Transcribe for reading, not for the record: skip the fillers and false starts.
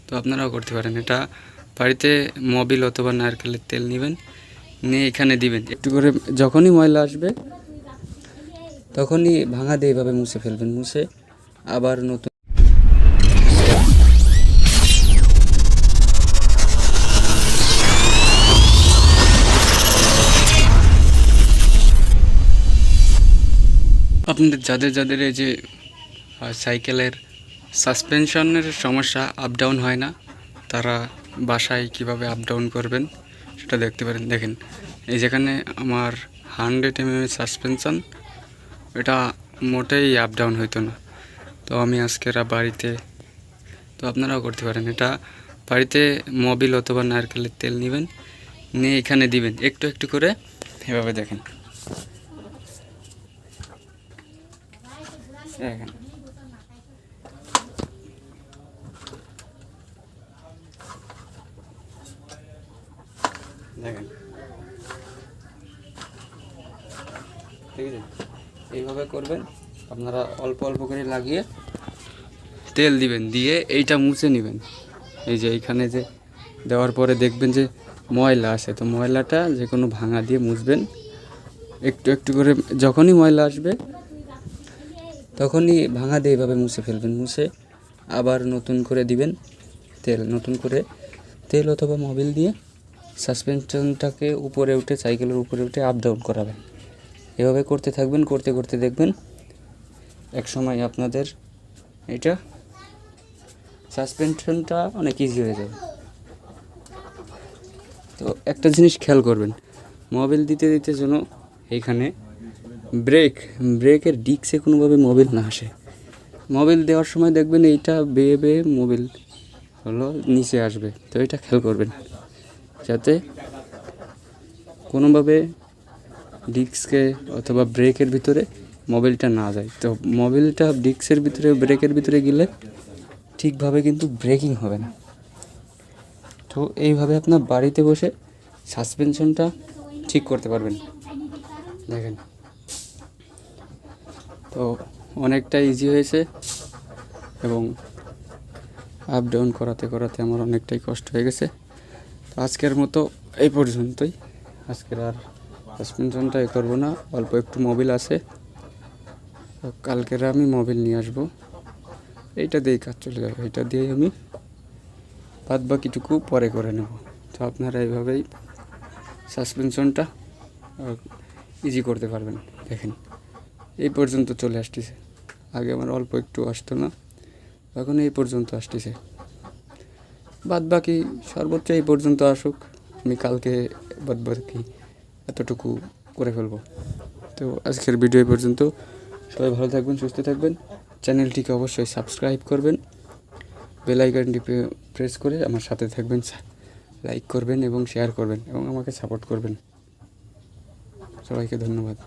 তো আপনারাও করতে পারেন। এটা বাড়িতে মোবিল অথবা নারকেলের তেল নেবেন, নিয়ে এখানে দিবেন একটু করে। যখনই ময়লা আসবে তখনই ভাঙা দিয়ে এভাবে মুছে ফেলবেন, মুছে আবার নতুন। আপনাদের যাদের যাদের এই যে সাইকেলের সাসপেনশনের সমস্যা, আপ ডাউন হয় না, তারা বাসায় কিভাবে আপ ডাউন করবেন সেটা দেখতে পারেন। দেখেন, এই যেখানে আমার 100 mm সাসপেনশন, এটা মোটেই আপ ডাউন হইতো না। তো আমি আজকের বাড়িতে, তো আপনারাও করতে পারেন। এটা বাড়িতে মোবিল অথবা নারকেলের তেল নেবেন, নিয়ে এখানে দিবেন একটু একটু করে এভাবে। দেখেন দেখেন দেখেন, ঠিক আছে, এইভাবে করবেন আপনারা। অল্প অল্প করে লাগিয়ে তেল দিবেন, দিয়ে এইটা মুছে নেবেন। এই যে এইখানে যে দেওয়ার পরে দেখবেন যে ময়লা আসে, তো ময়লাটা যে কোনো ভাঙা দিয়ে মুছবেন একটু একটু করে। যখনই ময়লা আসবে তখনই ভাঙা দিয়ে এভাবে মুছে ফেলবেন, মুছে আবার নতুন করে দিবেন তেল, নতুন করে তেল অথবা মোবিল দিয়ে সাসপেনশনটাকে উপরে উঠে, সাইকেলের উপরে উঠে আপ ডাউন করাবেন। এভাবে করতে থাকবেন, করতে করতে দেখবেন এক সময় আপনাদের এটা সাসপেনশনটা অনেক ইজি হয়ে যাবে। তো একটা জিনিস খেয়াল করবেন, মোবিল দিতে দিতে যেন এইখানে ব্রেকের ডিস্কে কোনোভাবে মোবিল না আসে। মোবিল দেওয়ার সময় দেখবেন এইটা বেয়ে বেয়ে মোবিল হলো নিচে আসবে। তো এটা খেয়াল করবেন যাতে কোনোভাবে ডিস্কে অথবা ব্রেকের ভিতরে মোবিলটা না যায়। তো মোবিলটা ডিস্কের ভিতরে, ব্রেকের ভিতরে গেলে ঠিকভাবে কিন্তু ব্রেকিং হবে না। তো এইভাবে আপনার বাড়িতে বসে সাসপেনশনটা ঠিক করতে পারবেন। দেখেন, তো অনেকটা ইজি হয়েছে, এবং আপ ডাউন করাতে করাতে আমার অনেকটাই কষ্ট হয়ে গেছে। তো আজকের মতো এই পর্যন্তই। আজকের আর সাসপেনশনটা করবো না, অল্প একটু মোবিল আছে, কালকের আমি মোবিল নিয়ে আসবো। এইটা দিয়েই কাজ চলে যাবে, এটা দিয়েই আমি বাদ বাকিটুকু পরে করে নেব। তো আপনারা এইভাবেই সাসপেনশনটা ইজি করতে পারবেন। দেখেন, এই পর্যন্ত চলে আসতেছে। আগে আমার অল্প একটু আসতো না, এখন এই পর্যন্ত আসতেছে। বাদ বাকি সর্বোচ্চ এই পর্যন্ত আসুক, আমি কালকে বাদ বাকি এতটুকু করে ফেলবো। তো আজকের ভিডিও এই পর্যন্ত। সবাই ভালো থাকবেন, সুস্থ থাকবেন। চ্যানেলটিকে অবশ্যই সাবস্ক্রাইব করবেন, বেল আইকনটি প্রেস করে আমার সাথে থাকবেন, লাইক করবেন এবং শেয়ার করবেন এবং আমাকে সাপোর্ট করবেন। সবাইকে ধন্যবাদ।